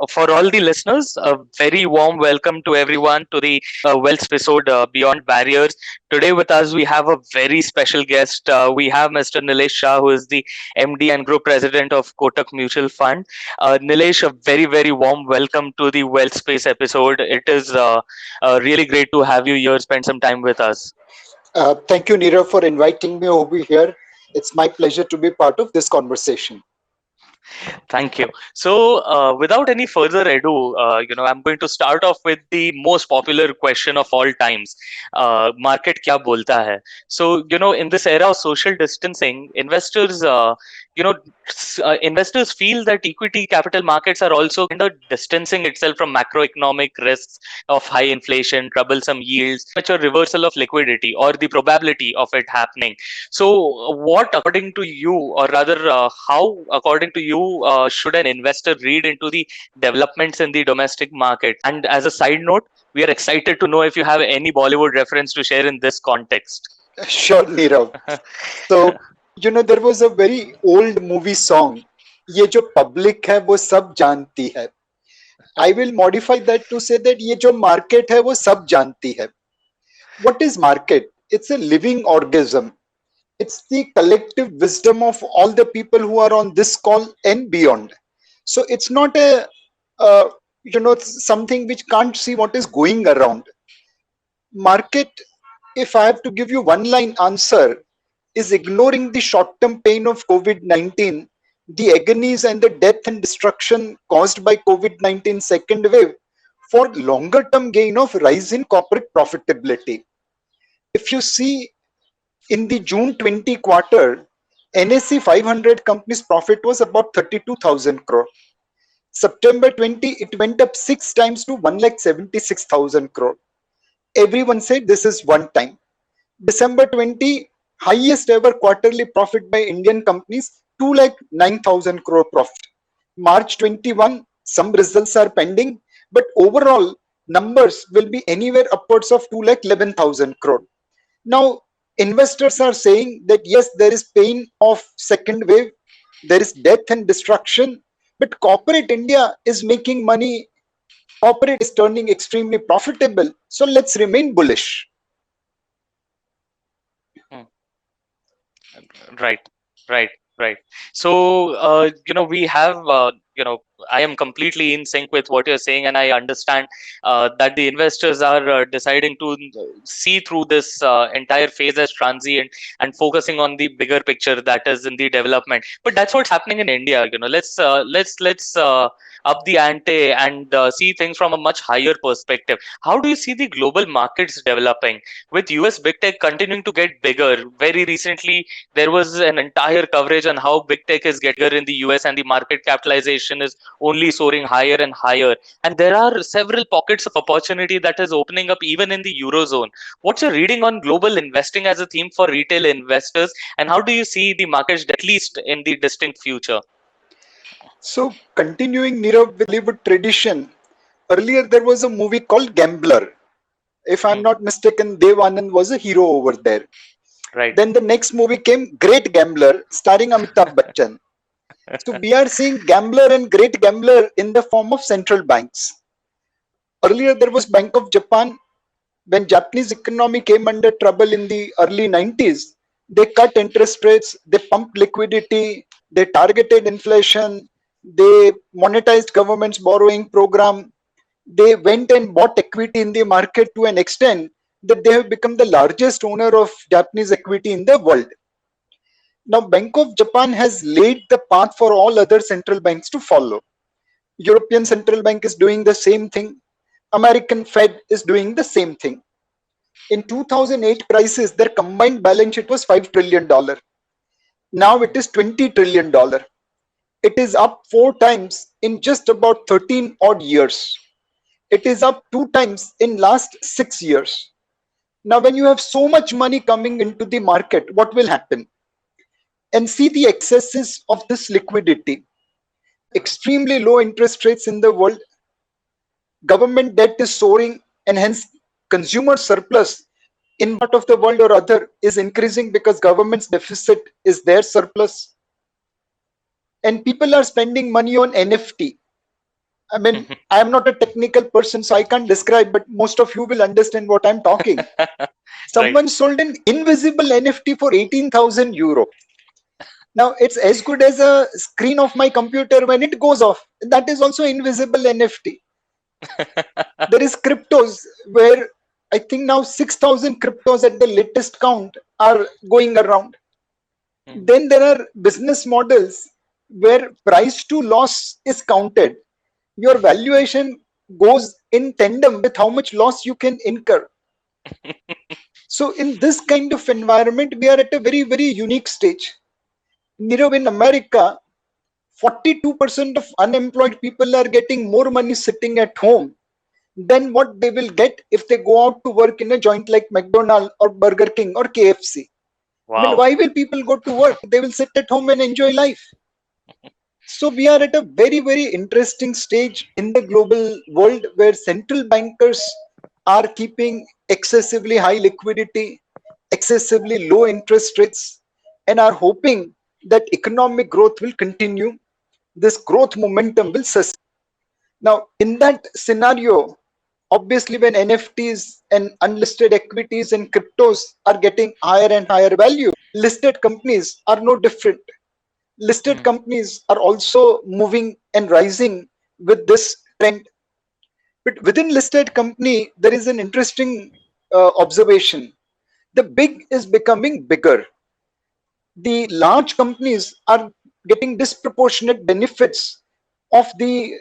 For all the listeners, a very warm welcome to everyone to the Wealth episode Beyond Barriers. Today with us, we have a very special guest. We have Mr. Nilesh Shah, who is the MD and Group President of Kotak Mutual Fund. Nilesh, a very, very warm welcome to the Wealth Space episode. It is really great to have you here, spend some time with us. Thank you, Nirav, for inviting me over here. It's my pleasure to be part of this conversation. Thank you. So, without any further ado, I'm going to start off with the most popular question of all times. Market kya bolta hai? So, in this era of social distancing, you know, investors feel that equity capital markets are also kind of distancing itself from macroeconomic risks of high inflation, troublesome yields, such a reversal of liquidity or the probability of it happening. So, what, according to you, or rather, how, according to you, should an investor read into the developments in the domestic market? And as a side note, we are excited to know if you have any Bollywood reference to share in this context. Sure, Nirav. So, there was a very old movie song. ये जो public है वो सब जानती है. I will modify that to say that ये जो market है वो सब जानती है. What is market? It's a living organism. It's the collective wisdom of all the people who are on this call and beyond. So it's not something which can't see what is going around. Market, if I have to give you one line answer, is ignoring the short term pain of COVID 19, the agonies and the death and destruction caused by COVID 19 second wave for longer term gain of rise in corporate profitability. If you see in the June 20 quarter, NSE 500 companies' profit was about 32,000 crore. September 20, it went up 6 times to 1,76,000 crore. Everyone said this is one time. December 20, highest ever quarterly profit by Indian companies, 2,09,000 crore profit. March 21, some results are pending, but overall numbers will be anywhere upwards of 2,11,000 crore. Now, investors are saying that yes, there is pain of second wave, there is death and destruction, but corporate India is making money, corporate is turning extremely profitable. So let's remain bullish. Right, right, right. So, we have, I am completely in sync with what you're saying, and I understand that the investors are deciding to see through this entire phase as transient and focusing on the bigger picture that is in the development. But that's what's happening in India. Let's up the ante and see things from a much higher perspective. How do you see the global markets developing with US big tech continuing to get bigger? Very recently, there was an entire coverage on how big tech is getting bigger in the US and the market capitalization is only soaring higher and higher. And there are several pockets of opportunity that is opening up even in the Eurozone. What's your reading on global investing as a theme for retail investors? And how do you see the markets, at least in the distinct future? So, continuing Nirav with Bollywood tradition, earlier there was a movie called Gambler. If I'm Hmm. not mistaken, Dev Anand was a hero over there. Right. Then the next movie came Great Gambler, starring Amitabh Bachchan. So we are seeing gambler and great gambler in the form of central banks. Earlier there was Bank of Japan. When Japanese economy came under trouble in the early 90s, they cut interest rates, they pumped liquidity, they targeted inflation, they monetized government's borrowing program, they went and bought equity in the market to an extent that they have become the largest owner of Japanese equity in the world. Now, Bank of Japan has laid the path for all other central banks to follow. European Central Bank is doing the same thing. American Fed is doing the same thing. In 2008 crisis, their combined balance sheet was $5 trillion. Now it is $20 trillion. It is up 4 times in just about 13 odd years. It is up 2 times in last 6 years. Now, when you have so much money coming into the market, what will happen? And see the excesses of this liquidity. Extremely low interest rates in the world. Government debt is soaring, and hence consumer surplus in part of the world or other is increasing because government's deficit is their surplus. And people are spending money on NFT. I mean, I am not a technical person, so I can't describe, but most of you will understand what I'm talking. Right. Someone sold an invisible NFT for 18,000 euro. Now it's as good as a screen of my computer when it goes off. That is also invisible NFT. There is cryptos where I think now 6,000 cryptos at the latest count are going around. Then there are business models where price to loss is counted. Your valuation goes in tandem with how much loss you can incur. So in this kind of environment, we are at a very, very unique stage. Nirav, in America, 42% of unemployed people are getting more money sitting at home than what they will get if they go out to work in a joint like McDonald's or Burger King or KFC. I mean, Wow. why will people go to work? They will sit at home and enjoy life. So we are at a very, very interesting stage in the global world where central bankers are keeping excessively high liquidity, excessively low interest rates, and are hoping that economic growth will continue. This growth momentum will sustain. Now, in that scenario, obviously, when NFTs and unlisted equities and cryptos are getting higher and higher value, listed companies are no different. Listed companies are also moving and rising with this trend. But within listed company, there is an interesting observation. The big is becoming bigger. The large companies are getting disproportionate benefits of the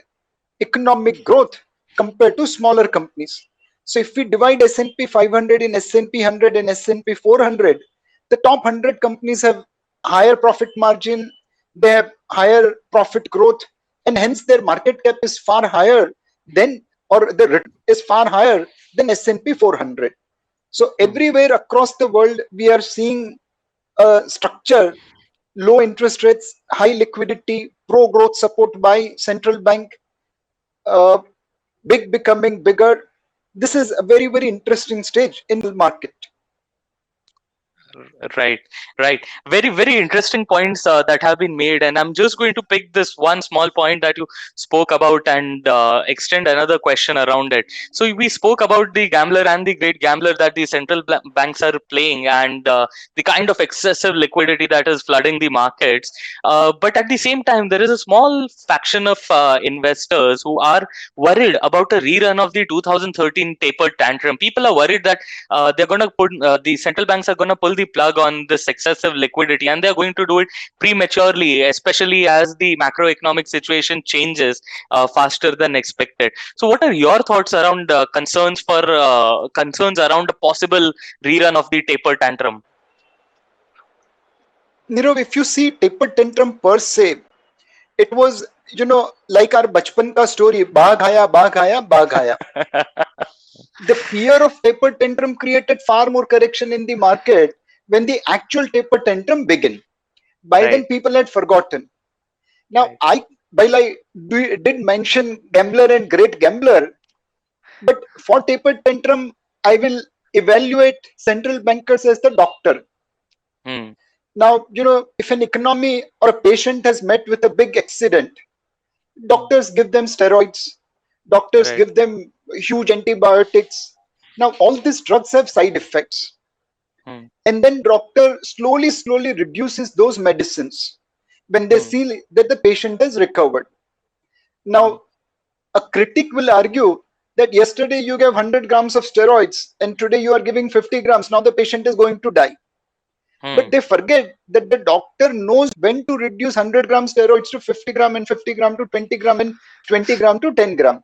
economic growth compared to smaller companies. So if we divide S&P 500 in S&P 100 and S&P 400, the top 100 companies have higher profit margin, they have higher profit growth, and hence their market cap is far higher than, or the return is far higher than S&P 400. So everywhere across the world, we are seeing a structure, low interest rates, high liquidity, pro growth support by central bank, uh, big becoming bigger. This is a very, very interesting stage in the market. Right, right. Very, very interesting points that have been made, and I'm just going to pick this one small point that you spoke about and extend another question around it. So we spoke about the gambler and the great gambler that the central banks are playing, and the kind of excessive liquidity that is flooding the markets. But at the same time, there is a small faction of investors who are worried about a rerun of the 2013 taper tantrum. People are worried that they're going to put the central banks are going to pull the plug on this excessive liquidity, and they're going to do it prematurely, especially as the macroeconomic situation changes faster than expected. So what are your thoughts around concerns around a possible rerun of the taper tantrum? Nirav, if you see taper tantrum per se, it was, like our bachpan ka story, baag aaya, baag aaya, baag aaya. The fear of taper tantrum created far more correction in the market when the actual taper tantrum began. By then, Right, people had forgotten. Now, right. while I did mention gambler and great gambler, but for taper tantrum, I will evaluate central bankers as the doctor. Hmm. Now, if an economy or a patient has met with a big accident, Hmm. doctors give them steroids, doctors Right. give them huge antibiotics. Now, all these drugs have side effects. Hmm. And then doctor slowly reduces those medicines when they Hmm. see that the patient has recovered. Hmm. Now, a critic will argue that yesterday you gave 100 grams of steroids and today you are giving 50 grams. Now the patient is going to die. But Hmm. they forget that the doctor knows when to reduce 100 gram steroids to 50 gram and 50 gram to 20 gram and 20 gram to 10 gram.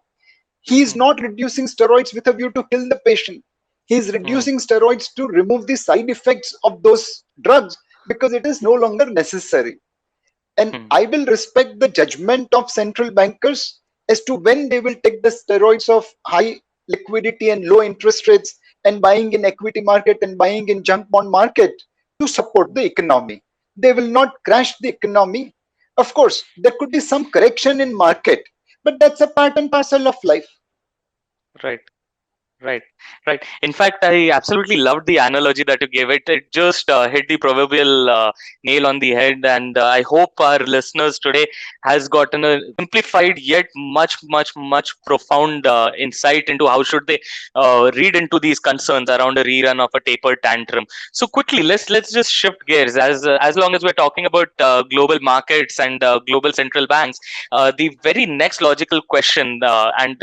He is Hmm. not reducing steroids with a view to kill the patient. He is Hmm. reducing steroids to remove the side effects of those drugs because it is no longer necessary. And Hmm. I will respect the judgment of central bankers as to when they will take the steroids of high liquidity and low interest rates and buying in equity market and buying in junk bond market to support the economy. They will not crash the economy. Of course, there could be some correction in market, but that's a part and parcel of life. Right. Right, right. In fact, I absolutely loved the analogy that you gave it. It just hit the proverbial nail on the head, and I hope our listeners today has gotten a simplified yet much, much, much profound insight into how should they read into these concerns around a rerun of a taper tantrum. So quickly, let's just shift gears. As long as we're talking about global markets and global central banks, the very next logical question, and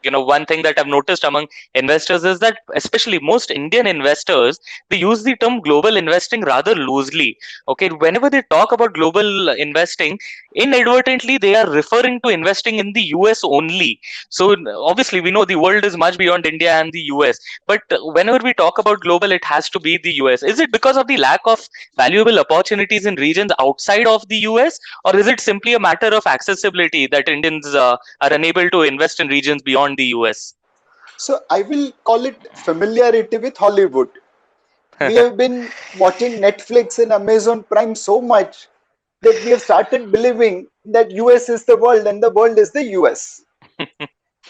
one thing that I've noticed among investors is that especially most Indian investors, they use the term global investing rather loosely. Okay, whenever they talk about global investing, inadvertently they are referring to investing in the US only. So obviously we know the world is much beyond India and the US, but whenever we talk about global, it has to be the US. Is it because of the lack of valuable opportunities in regions outside of the US, or is it simply a matter of accessibility that Indians are unable to invest in regions beyond the US? So I will call it familiarity with Hollywood. We have been watching Netflix and Amazon Prime so much that we have started believing that US is the world and the world is the US.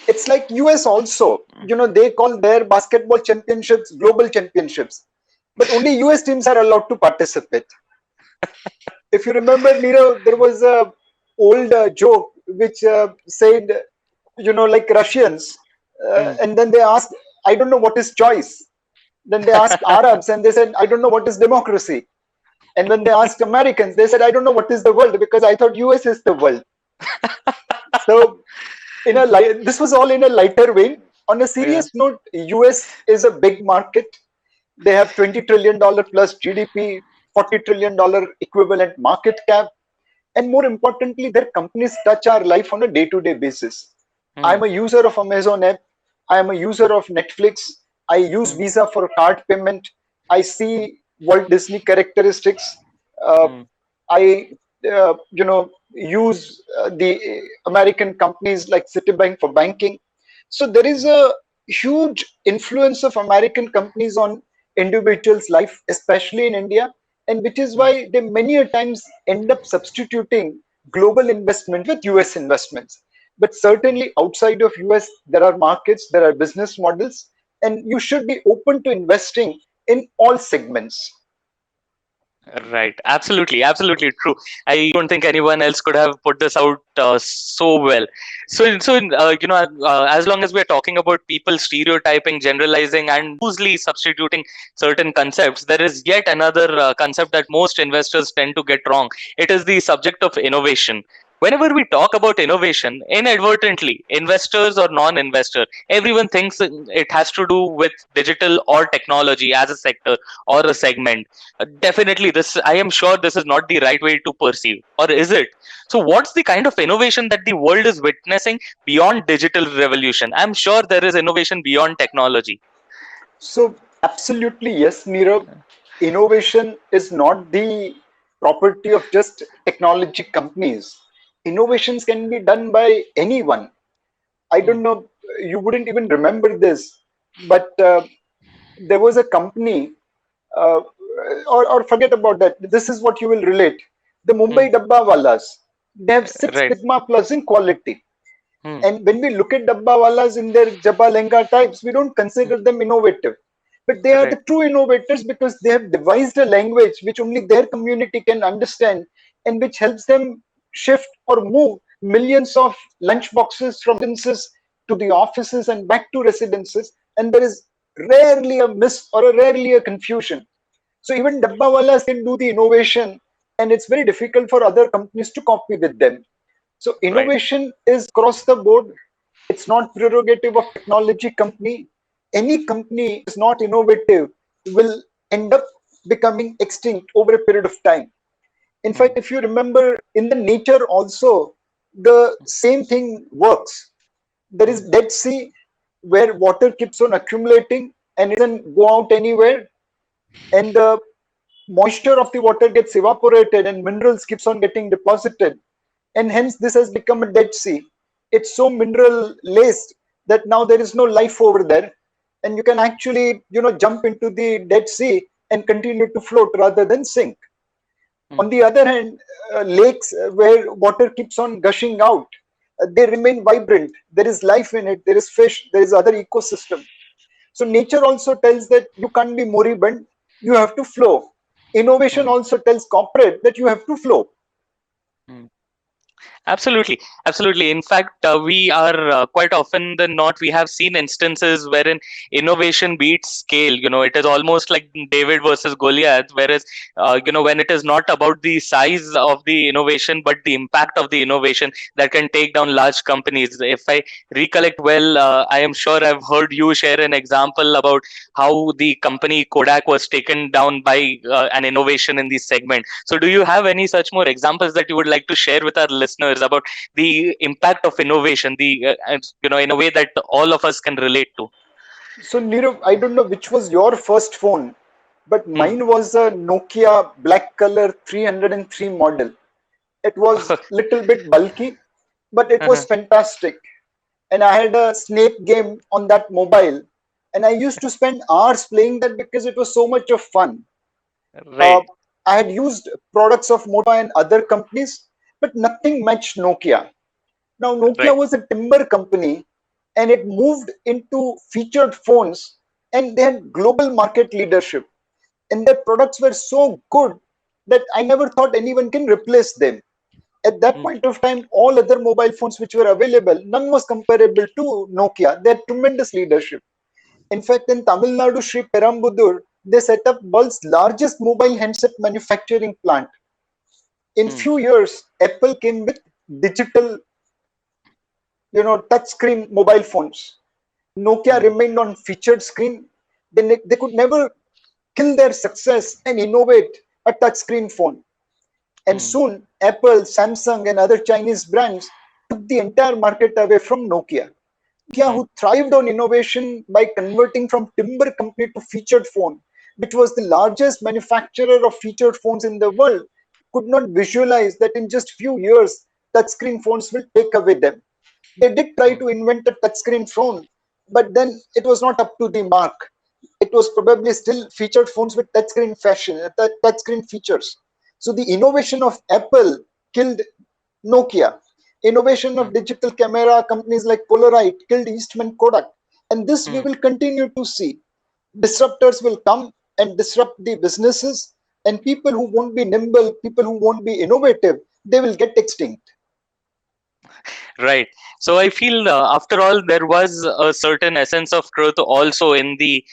It's like US also, they call their basketball championships global championships, but only US teams are allowed to participate. If you remember, Nirav, there was a old joke which said, like Russians, and then they asked, I don't know what is choice. Then they asked Arabs and they said, I don't know what is democracy. And when they asked Americans, they said, I don't know what is the world because I thought US is the world. So this was all in a lighter vein. On a Yeah. serious note, US is a big market. They have $20 trillion plus GDP, $40 trillion equivalent market cap. And more importantly, their companies touch our life on a day-to-day basis. Hmm. I'm a user of Amazon app. I am a user of Netflix. I use Hmm. Visa for card payment. I see Walt Disney characteristics. Uh, Hmm. I, use the American companies like Citibank for banking. So there is a huge influence of American companies on individuals' life, especially in India, and which is Hmm. why they many a times end up substituting global investment with US investments. But certainly outside of US, there are markets, there are business models, and you should be open to investing in all segments. Right. Absolutely. Absolutely true. I don't think anyone else could have put this out so well. As long as we're talking about people stereotyping, generalizing, and loosely substituting certain concepts, there is yet another concept that most investors tend to get wrong. It is the subject of innovation. Whenever we talk about innovation, inadvertently, investors or non-investor, everyone thinks it has to do with digital or technology as a sector or a segment. Definitely, this I am sure this is not the right way to perceive, or is it? So, what's the kind of innovation that the world is witnessing beyond digital revolution? I'm sure there is innovation beyond technology. So, absolutely, yes, Nirav. Innovation is not the property of just technology companies. Innovations can be done by anyone. I Hmm. don't know, you wouldn't even remember this, but there was a company, uh, or forget about that. This is what you will relate. The Hmm. Mumbai Dabba Walas, they have Six Right. Sigma Plus in quality. Hmm. And when we look at Dabbawalas in their Jabba Lenga types, we don't Hmm. consider them innovative. But they are Right. the true innovators because they have devised a language which only their community can understand and which helps them shift or move millions of lunch boxes from residences to the offices and back to residences. And there is rarely a miss or a rarely a confusion. So even Dabbawalas can do the innovation, and it's very difficult for other companies to copy with them. So Right. innovation is across the board. It's not prerogative of technology company. Any company is not innovative will end up becoming extinct over a period of time. In Hmm. fact, if you remember in the nature also, the same thing works. There is Hmm. Dead Sea where water keeps on accumulating and it doesn't go out anywhere. And the moisture of the water gets evaporated and minerals keeps on getting deposited, and hence this has become a dead sea. It's so mineral laced that now there is no life over there, and you can actually jump into the dead sea and continue to float rather than sink. Hmm. On the other hand, lakes where water keeps on gushing out, they remain vibrant. There is life in it, there is fish, there is other ecosystem. So nature also tells that you can't be moribund, you have to flow. Innovation mm, also tells corporate that you have to flow. mm. Absolutely, absolutely. In fact, we are quite often than not, we have seen instances wherein innovation beats scale. It is almost like David versus Goliath. Whereas, when it is not about the size of the innovation, but the impact of the innovation that can take down large companies. If I recollect well, I am sure I've heard you share an example about how the company Kodak was taken down by an innovation in the segment. So, do you have any such more examples that you would like to share with our listeners about the impact of innovation, in a way that all of us can relate to? So Nirav, I don't know which was your first phone, but Hmm. mine was a Nokia black color 303 model. It was little bit bulky, but it was fantastic. And I had a snake game on that mobile, and I used to spend hours playing that because it was so much of fun. Uh, Right, I had used products of Motorola and other companies, but nothing matched Nokia. Now, Nokia right. was a timber company and it moved into featured phones, and they had global market leadership. And their products were so good that I never thought anyone can replace them. At that Hmm. point of time, all other mobile phones which were available, none was comparable to Nokia. They had tremendous leadership. In fact, in Tamil Nadu, Sri Perambudur, they set up world's largest mobile handset manufacturing plant. In Hmm. few years, Apple came with digital, touchscreen mobile phones. Nokia Hmm. remained on featured screen. They could never kill their success and innovate a touchscreen phone. And Hmm. soon, Apple, Samsung, and other Chinese brands took the entire market away from Nokia. Nokia, Hmm. who thrived on innovation by converting from timber company to featured phone, which was the largest manufacturer of featured phones in the world, could not visualize that in just few years, touchscreen phones will take away them. They did try Hmm. to invent a touchscreen phone, but then it was not up to the mark. It was probably still featured phones with touchscreen touchscreen features. So the innovation of Apple killed Nokia. Innovation Hmm. of digital camera companies like Polaroid killed Eastman Kodak. And this we Hmm. will continue to see. Disruptors will come and disrupt the businesses, and people who won't be nimble, people who won't be innovative, they will get extinct. Right. So I feel, after all, there was a certain essence of truth also in the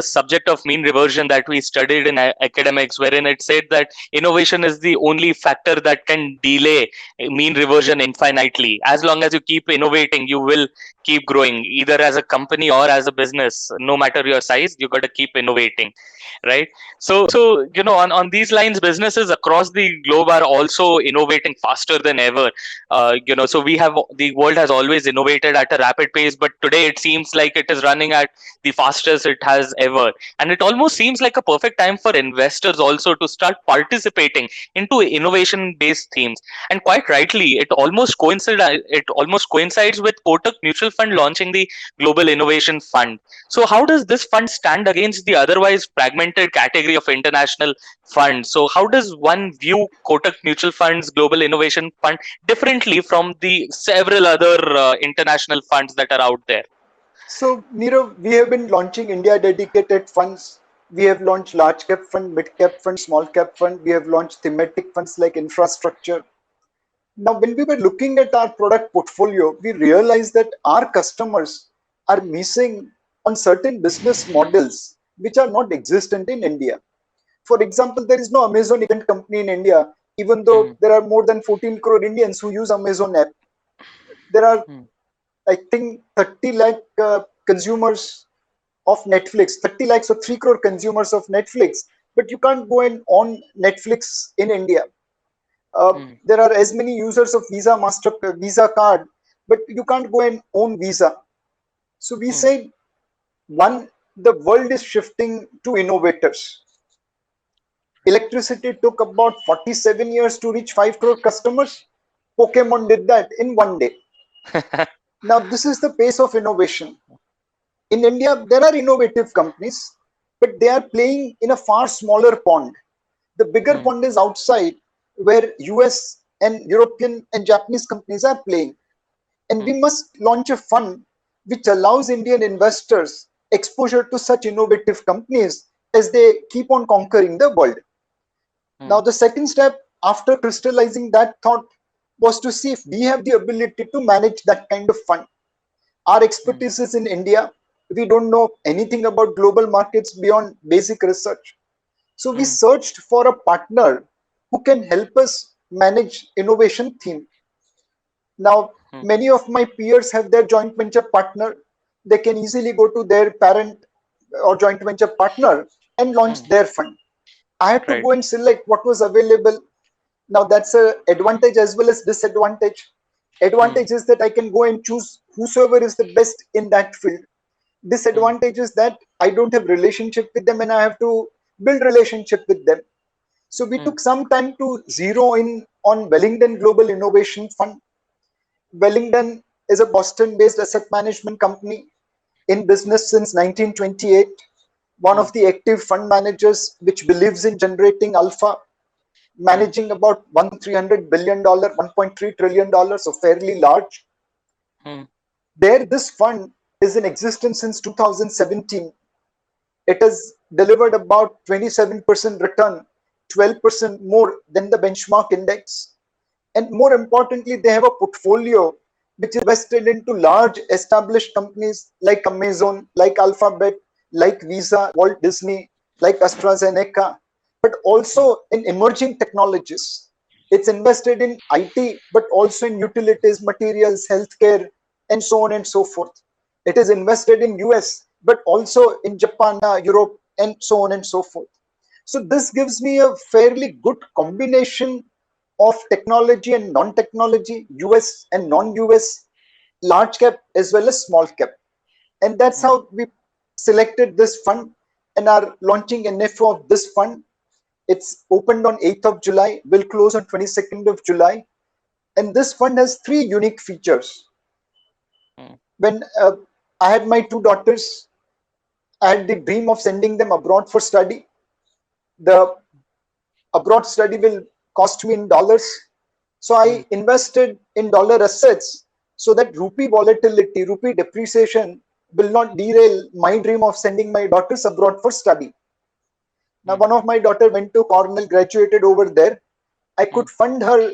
subject of mean reversion that we studied in academics, wherein it said that innovation is the only factor that can delay mean reversion infinitely. As long as you keep innovating, you will keep growing, either as a company or as a business. No matter your size, you got to keep innovating, right? So on these lines, businesses across the globe are also innovating faster than ever. So the world has always innovated at a rapid pace, but today it seems like it is running at the fastest it has ever, and it almost seems like a perfect time for investors also to start participating into innovation based themes. And quite rightly, it almost coincides with Kotak Mutual Fund launching the Global Innovation Fund. So how does this fund stand against the otherwise fragmented category of international funds? So how does one view Kotak Mutual Fund's Global Innovation Fund differently from the several other international funds that are out there? So, Nirav, we have been launching India dedicated funds. We have launched large cap fund, mid cap fund, small cap fund. We have launched thematic funds like infrastructure. Now, when we were looking at our product portfolio, we realized that our customers are missing on certain business models which are not existent in India. For example, there is no Amazon event company in India, even though Hmm. there are more than 14 crore Indians who use Amazon app. There are, Hmm. I think, 30 lakh consumers of Netflix, 30 lakhs or 3 crore consumers of Netflix, but you can't go and on Netflix in India. Hmm. There are as many users of Visa card, but you can't go and own Visa. So we Hmm. say, one, the world is shifting to innovators. Electricity took about 47 years to reach 5 crore customers. Pokemon did that in one day. Now, this is the pace of innovation. In India, there are innovative companies, but they are playing in a far smaller pond. The bigger Hmm. pond is outside, where US and European and Japanese companies are playing. And Hmm. we must launch a fund which allows Indian investors exposure to such innovative companies as they keep on conquering the world. Now, the second step after crystallizing that thought was to see if we have the ability to manage that kind of fund. Our expertise is in India. We don't know anything about global markets beyond basic research. So we searched for a partner who can help us manage innovation theme. Now, many of my peers have their joint venture partner. They can easily go to their parent or joint venture partner and launch their fund. I had to Right. go and select what was available. Now that's a advantage as well as disadvantage. Advantage is that I can go and choose whosoever is the best in that field. Disadvantage is that I don't have relationship with them and I have to build relationship with them. So we took some time to zero in on Wellington Global Innovation Fund. Wellington is a Boston-based asset management company in business since 1928. One of the active fund managers which believes in generating alpha, managing about $1,300 billion, $1.3 trillion, so fairly large. There, this fund is in existence since 2017. It has delivered about 27% return, 12% more than the benchmark index. And more importantly, they have a portfolio which is invested into large established companies like Amazon, like Alphabet, like Visa, Walt Disney, like AstraZeneca, but also in emerging technologies. It's invested in IT, but also in utilities, materials, healthcare, and so on and so forth. It is invested in US, but also in Japan, Europe, and so on and so forth. So this gives me a fairly good combination of technology and non-technology, US and non-US, large cap as well as small cap. And that's how we selected this fund and are launching NFO of this fund. It's opened on 8th of July, will close on 22nd of July. And this fund has three unique features. When I had my two daughters, I had the dream of sending them abroad for study. The abroad study will cost me in dollars. So I invested in dollar assets so that rupee volatility, rupee depreciation will not derail my dream of sending my daughters abroad for study. Now, one of my daughter went to Cornell, graduated over there. I could fund her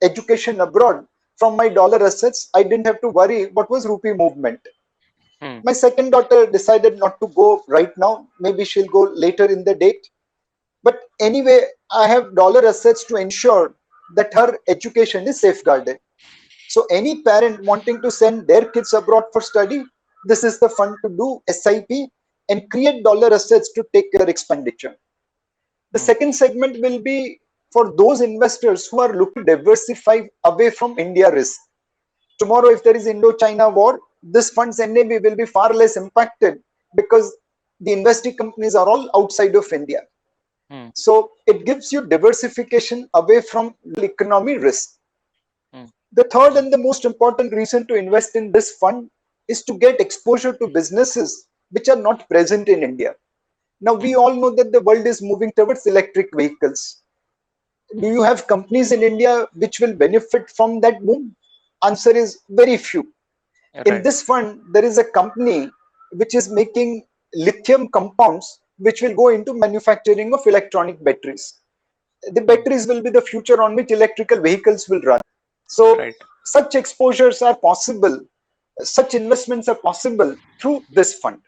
education abroad from my dollar assets. I didn't have to worry what was rupee movement. My second daughter decided not to go right now. Maybe she'll go later in the date. But anyway, I have dollar assets to ensure that her education is safeguarded. So any parent wanting to send their kids abroad for study, this is the fund to do SIP and create dollar assets to take care expenditure. The second segment will be for those investors who are looking to diversify away from India risk. Tomorrow, if there is Indo-China war, this fund's NAV will be far less impacted because the investing companies are all outside of India. So it gives you diversification away from economy risk. The third and the most important reason to invest in this fund is to get exposure to businesses which are not present in India. Now, we all know that the world is moving towards electric vehicles. Do you have companies in India which will benefit from that boom? Answer is very few. In this fund, there is a company which is making lithium compounds which will go into manufacturing of electronic batteries. The batteries will be the future on which electrical vehicles will run. So such exposures are possible, such investments are possible through this fund.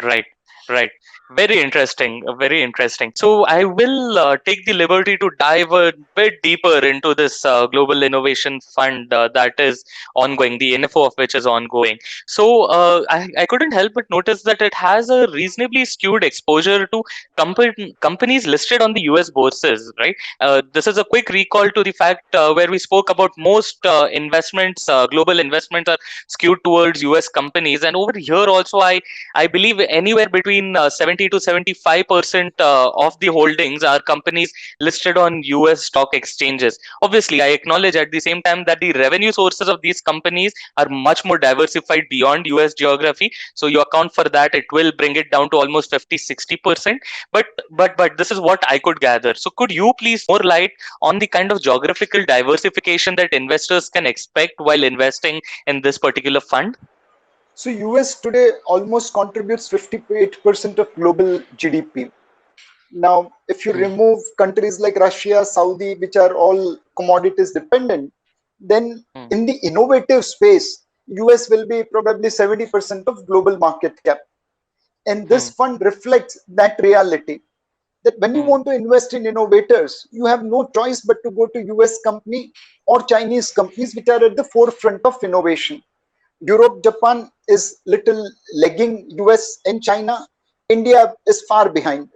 Right, right. Very interesting, very interesting. So I will take the liberty to dive a bit deeper into this Global Innovation Fund that is ongoing, the NFO of which is ongoing. So I couldn't help but notice that it has a reasonably skewed exposure to companies listed on the US bourses, right? This is a quick recall to the fact where we spoke about most investments, global investments are skewed towards US companies. And over here also, I believe anywhere between 70 to 75% of the holdings are companies listed on US stock exchanges. Obviously, I acknowledge at the same time that the revenue sources of these companies are much more diversified beyond US geography. So you account for that, it will bring it down to almost 50-60%. But this is what I could gather. So could you please more light on the kind of geographical diversification that investors can expect while investing in this particular fund? So US today almost contributes 58% of global GDP. Now, if you Hmm. remove countries like Russia, Saudi, which are all commodities dependent, then Hmm. in the innovative space, US will be probably 70% of global market cap. And Hmm. this fund reflects that reality that when you Hmm. want to invest in innovators, you have no choice but to go to US company or Chinese companies which are at the forefront of innovation. Europe, Japan is little lagging US and China. India is far behind.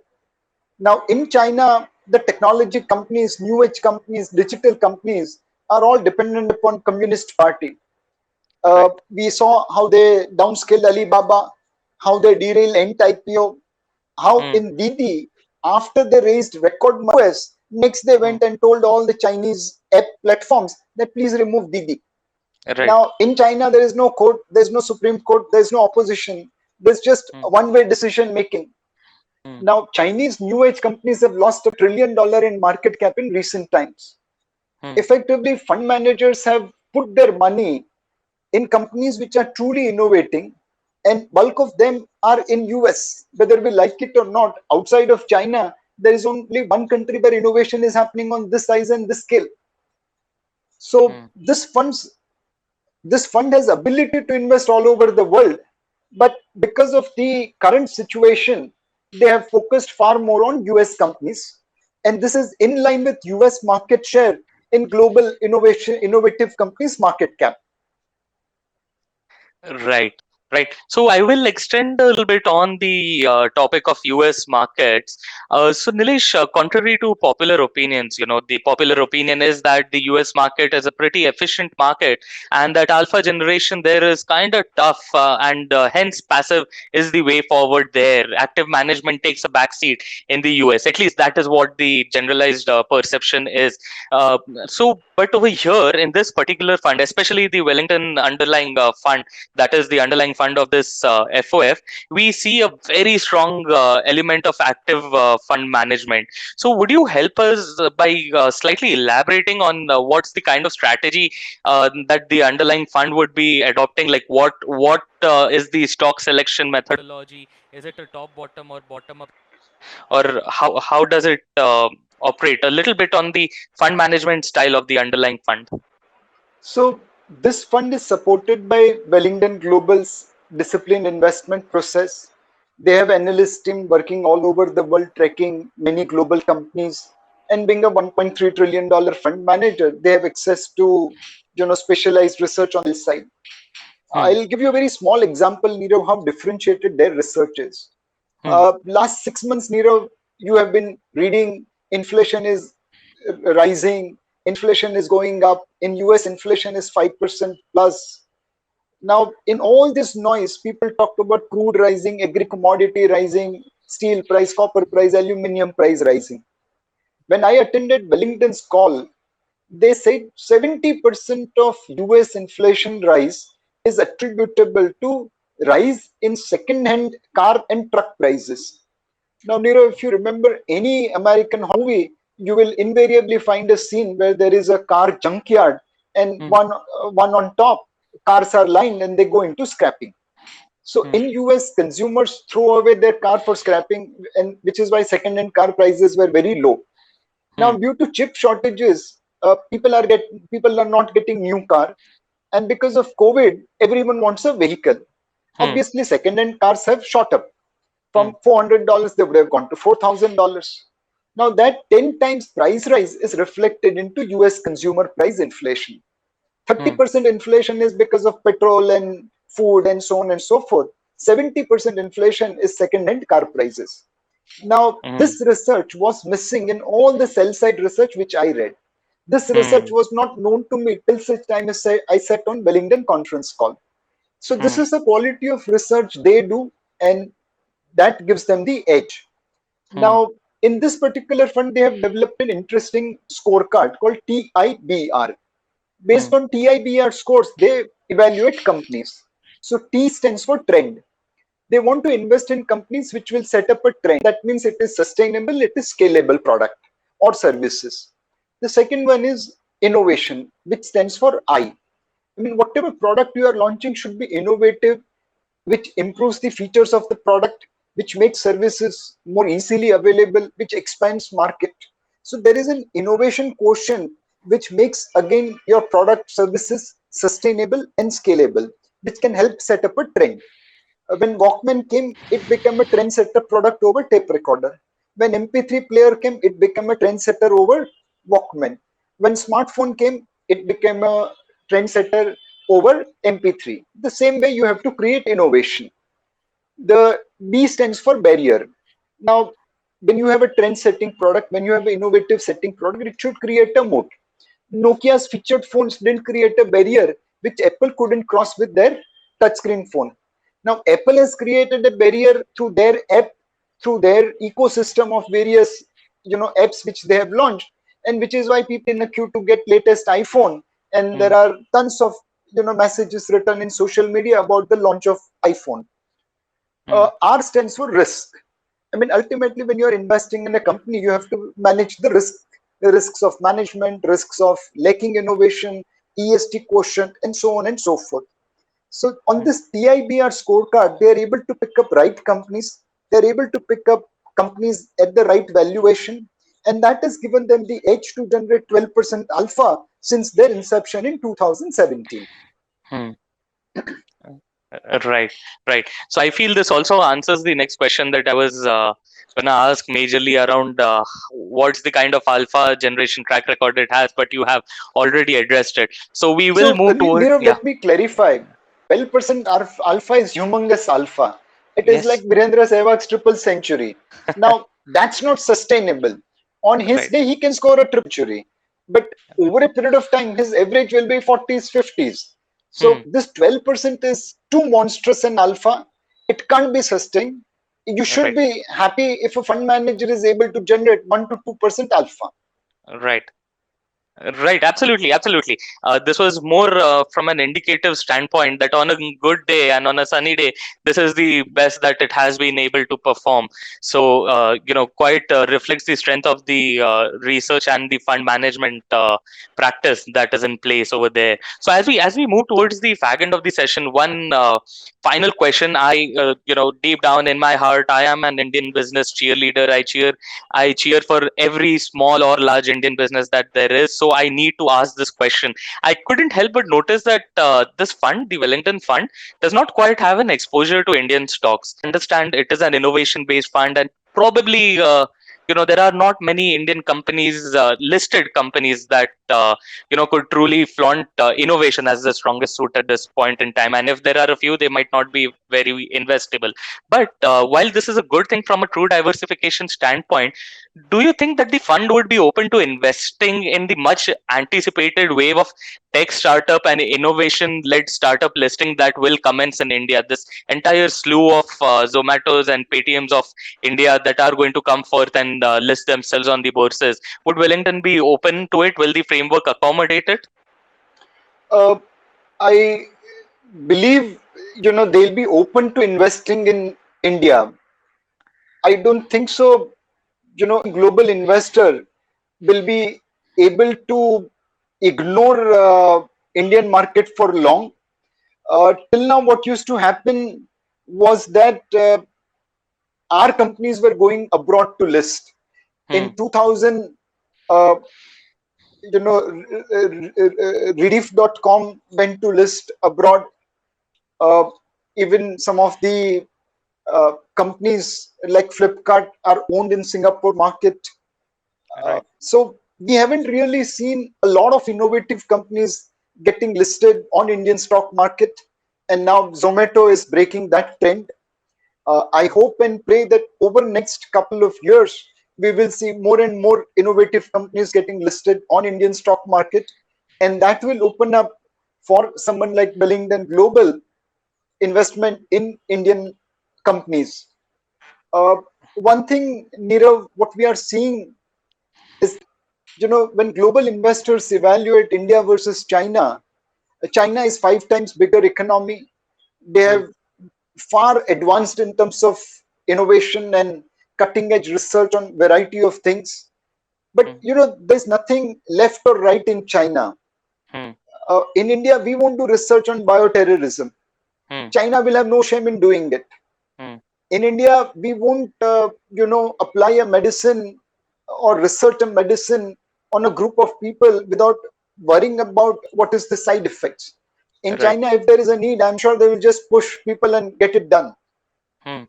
Now, in China, the technology companies, new age companies, digital companies are all dependent upon Communist Party. Right. We saw how they downscale Alibaba, how they derail Ant IPO, how Hmm. in Didi, after they raised record money in US, next they Hmm. went and told all the Chinese app platforms that please remove Didi. Right. Now, in China, there is no court, there's no Supreme Court, there's no opposition, there's just Hmm. one-way decision making. Hmm. Now, Chinese new age companies have lost $1 trillion in market cap in recent times. Hmm. Effectively, fund managers have put their money in companies which are truly innovating, and bulk of them are in US. Whether we like it or not, outside of China, there is only one country where innovation is happening on this size and this scale. So Hmm. this fund has ability to invest all over the world, but because of the current situation, they have focused far more on US companies, and this is in line with US market share in global innovative companies market cap. Right, right. So I will extend a little bit on the topic of US markets. So Nilesh, contrary to popular opinions, the popular opinion is that the US market is a pretty efficient market and that alpha generation there is kind of tough and hence passive is the way forward there. Active management takes a backseat in the US. At least that is what the generalized perception is. Uh, but over here in this particular fund, especially the Wellington underlying fund, that is the underlying fund of this FOF, we see a very strong element of active fund management. So, would you help us by slightly elaborating on what's the kind of strategy that the underlying fund would be adopting? Like, what is the stock selection methodology? Is it a top bottom or bottom up, or how does it operate? A little bit on the fund management style of the underlying fund. So this fund is supported by Wellington Global's disciplined investment process. They have analyst team working all over the world tracking many global companies, and being a $1.3 trillion fund manager, they have access to specialized research on this side. Hmm. I'll give you a very small example, Nirav, how differentiated their research is. Hmm. Last 6 months, Nirav, you have been reading inflation is rising, inflation is going up. In US, inflation is 5% plus. Now, in all this noise, people talked about crude rising, agri commodity rising, steel price, copper price, aluminium price rising. When I attended Wellington's call, they said 70% of US inflation rise is attributable to rise in second-hand car and truck prices. Now, Nero, if you remember any American movie, you will invariably find a scene where there is a car junkyard and Hmm. one on top, cars are lined and they go into scrapping. So Hmm. in US, consumers throw away their car for scrapping, and which is why second-hand car prices were very low. Now, Hmm. due to chip shortages, people are not getting new car, and because of COVID, everyone wants a vehicle. Hmm. Obviously, second-hand cars have shot up Hmm. from $400, they would have gone to $4,000. Now, that 10 times price rise is reflected into US consumer price inflation. Hmm. 30% inflation is because of petrol and food and so on and so forth. 70% inflation is second-hand car prices. Now, Hmm. this research was missing in all the sell side research which I read. This research Hmm. was not known to me till such time as I sat on Wellington conference call. So, this Hmm. is the quality of research they do, and that gives them the edge. Hmm. Now, in this particular fund, they have developed an interesting scorecard called TIBR. Hmm. Based on TIBR scores, they evaluate companies. So, T stands for trend. They want to invest in companies which will set up a trend. That means it is sustainable, it is scalable product or services. The second one is innovation, which stands for I. I mean, whatever product you are launching should be innovative, which improves the features of the product, which makes services more easily available, which expands market. So there is an innovation quotient which makes again your product services sustainable and scalable, which can help set up a trend. When Walkman came, it became a trendsetter product over tape recorder. When MP3 player came, it became a trendsetter over Walkman. When smartphone came, it became a trendsetter over MP3. The same way you have to create innovation. The B stands for barrier. Now, when you have a trend setting product, when you have an innovative setting product, it should create a moat. Nokia's featured phones didn't create a barrier which Apple couldn't cross with their touchscreen phone. Now, Apple has created a barrier through their app, through their ecosystem of various apps which they have launched, and which is why people in the queue to get latest iPhone. And there are tons of messages written in social media about the launch of iPhone. R stands for risk. I mean, ultimately, when you're investing in a company, you have to manage the risks of management, risks of lacking innovation, ESG quotient, and so on and so forth. So on this TIBR scorecard, they are able to pick up right companies. They're able to pick up companies at the right valuation. And that has given them the edge to generate 12% alpha since their inception in 2017. Hmm. Right, right. So I feel this also answers the next question that I was going to ask majorly around what's the kind of alpha generation track record it has, but you have already addressed it. So we will move toward, Nirav, let me clarify. 12% alpha is humongous alpha. It is like yes, Virendra Sehwag's triple century. Now, that's not sustainable. On his right, day, he can score a triple century. But over a period of time, his average will be 40s, 50s. So hmm, this 12% is too monstrous an alpha. It can't be sustained. You should right, be happy if a fund manager is able to generate 1 to 2% alpha. right. Right, absolutely, absolutely. This was more from an indicative standpoint that on a good day and on a sunny day, this is the best that it has been able to perform. So, quite reflects the strength of the research and the fund management practice that is in place over there. So, as we move towards the fag end of the session, one final question. Deep down in my heart, I am an Indian business cheerleader. I cheer for every small or large Indian business that there is. So I need to ask this question. I couldn't help but notice that this fund, the Wellington Fund, does not quite have an exposure to Indian stocks. Understand it is an innovation-based fund, and probably there are not many Indian companies, listed companies that could truly flaunt innovation as the strongest suit at this point in time. And if there are a few, they might not be very investable. But while this is a good thing from a true diversification standpoint, do you think that the fund would be open to investing in the much anticipated wave of tech startup and innovation led startup listing that will commence in India? This entire slew of Zomatos and Paytms of India that are going to come forth and list themselves on the bourses. Would Wellington be open to it? Will the framework accommodate it? Uh, I believe they'll be open to investing in India. I don't think so. Global investor will be able to ignore Indian market for long. Till now, what used to happen was that our companies were going abroad to list. Hmm. In 2000, uh, Rediff.com went to list abroad. Even some of the companies like Flipkart are owned in Singapore market. Right. So we haven't really seen a lot of innovative companies getting listed on Indian stock market, and now Zomato is breaking that trend. I hope and pray that over next couple of years we will see more and more innovative companies getting listed on Indian stock market, and that will open up for someone like Wellington Global investment in Indian companies. One thing, Nirav, what we are seeing is, when global investors evaluate India versus China, China is 5 times bigger economy. They Hmm. have far advanced in terms of innovation and cutting edge research on variety of things. But Hmm. there's nothing left or right in China. Hmm. In India, we won't do research on bioterrorism. China will have no shame in doing it. Hmm. In India, we won't, apply a medicine or research a medicine on a group of people without worrying about what is the side effects. In Right. China, if there is a need, I'm sure they will just push people and get it done. Hmm.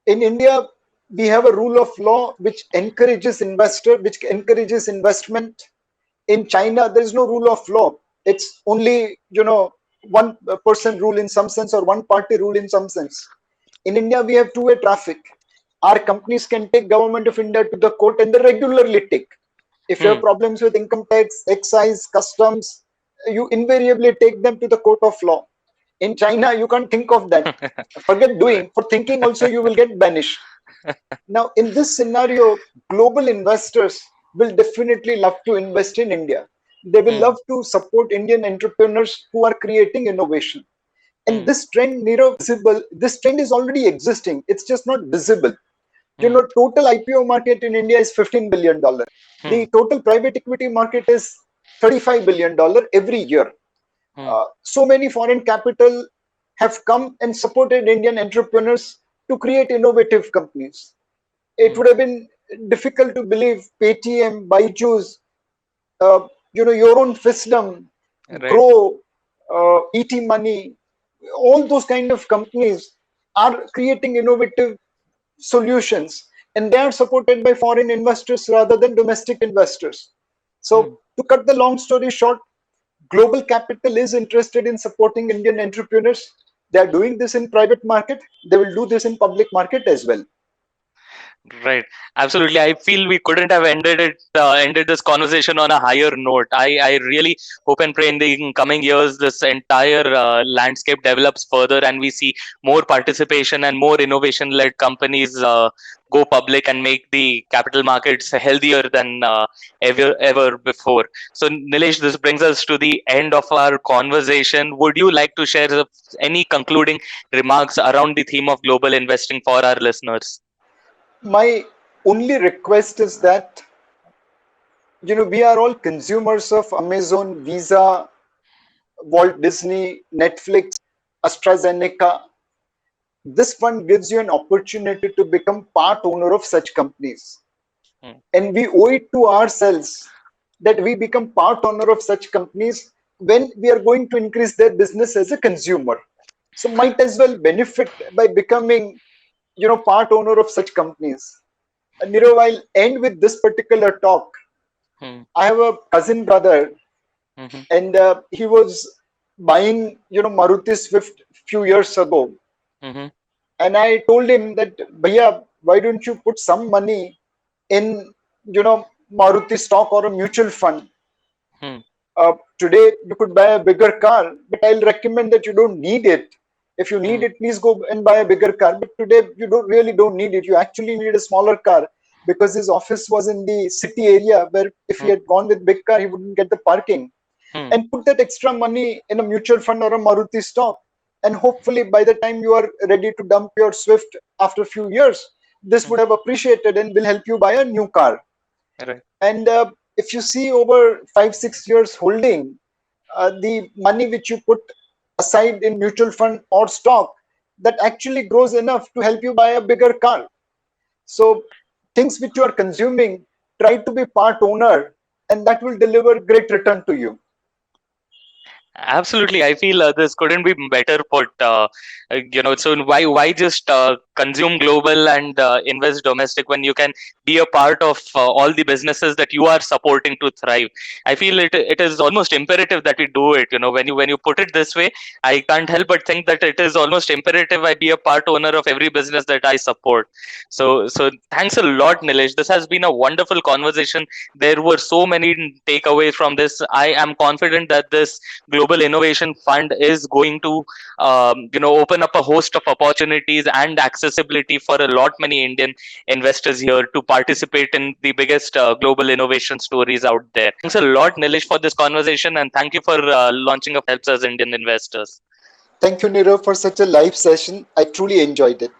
In India, we have a rule of law which encourages which encourages investment. In China, there is no rule of law. It's only, one person rule in some sense or one party rule in some sense. In India, we have two-way traffic. Our companies can take government of India to the court, and they regularly take. If you Hmm. have problems with income tax, excise, customs, you invariably take them to the court of law. In China, you can't think of that. Forget Right. doing. For thinking also, you will get banished. Now, in this scenario, global investors will definitely love to invest in India. They will Hmm. love to support Indian entrepreneurs who are creating innovation. And Hmm. this trend, Nirav, visible. This trend is already existing. It's just not visible. Hmm. Total IPO market in India is $15 billion. Hmm. The total private equity market is $35 billion every year. Hmm. So many foreign capital have come and supported Indian entrepreneurs to create innovative companies. It Hmm. would have been difficult to believe Paytm, Byju's, your own Fisdom, Right. Grow, ET Money, all those kind of companies are creating innovative solutions, and they are supported by foreign investors rather than domestic investors. Hmm. So, to cut the long story short, global capital is interested in supporting Indian entrepreneurs. They are doing this in private market. They will do this in public market as well. Right. Absolutely. I feel we couldn't have ended this conversation on a higher note. I really hope and pray in the coming years this entire landscape develops further and we see more participation and more innovation-led companies go public and make the capital markets healthier than ever before. So, Nilesh, this brings us to the end of our conversation. Would you like to share any concluding remarks around the theme of global investing for our listeners? My only request is that we are all consumers of Amazon, Visa, Walt Disney, Netflix, AstraZeneca. This fund gives you an opportunity to become part owner of such companies. Hmm. And we owe it to ourselves that we become part owner of such companies when we are going to increase their business as a consumer. So might as well benefit by becoming, part owner of such companies. And Nirav, I'll end with this particular talk. Hmm. I have a cousin brother, Mhm. and he was buying, Maruti Swift few years ago. Mhm. And I told him that, Bhaiya, why don't you put some money in, Maruti stock or a mutual fund? Hmm. Today, you could buy a bigger car, but I'll recommend that you don't need it. If you Hmm. need it, please go and buy a bigger car. But today, you don't need it. You actually need a smaller car because his office was in the city area where if he Hmm. had gone with big car, he wouldn't get the parking. Hmm. And put that extra money in a mutual fund or a Maruti stock. And hopefully, by the time you are ready to dump your Swift after a few years, this Hmm. would have appreciated and will help you buy a new car. Right. And if you see over 5 6 years holding, the money which you put aside in mutual fund or stock, that actually grows enough to help you buy a bigger car. So things which you are consuming, try to be part owner, and that will deliver great return to you. Absolutely, I feel this couldn't be better put. So why just consume global and invest domestic when you can be a part of all the businesses that you are supporting to thrive? I feel it is almost imperative that we do it. When you put it this way, I can't help but think that it is almost imperative I be a part owner of every business that I support. So thanks a lot, Nilesh. This has been a wonderful conversation. There were so many takeaways from this. I am confident that this Global Innovation Fund is going to open up a host of opportunities and accessibility for a lot many Indian investors here to participate in the biggest global innovation stories out there. Thanks a lot, Nilesh, for this conversation, and thank you for launching of Helps Us Indian Investors. Thank you, Nirav, for such a live session. I truly enjoyed it.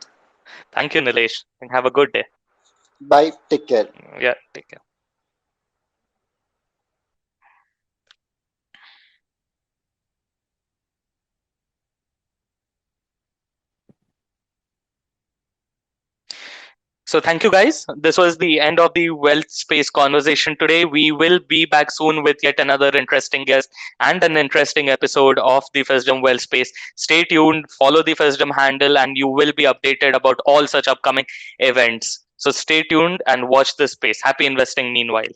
Thank you, Nilesh, and have a good day. Bye. Take care. Yeah, take care. So thank you guys. This was the end of the wealth space conversation today. We will be back soon with yet another interesting guest and an interesting episode of the Fisdom Wealth Space. Stay tuned, follow the Fisdom handle, and you will be updated about all such upcoming events. So stay tuned and watch this space. Happy investing meanwhile.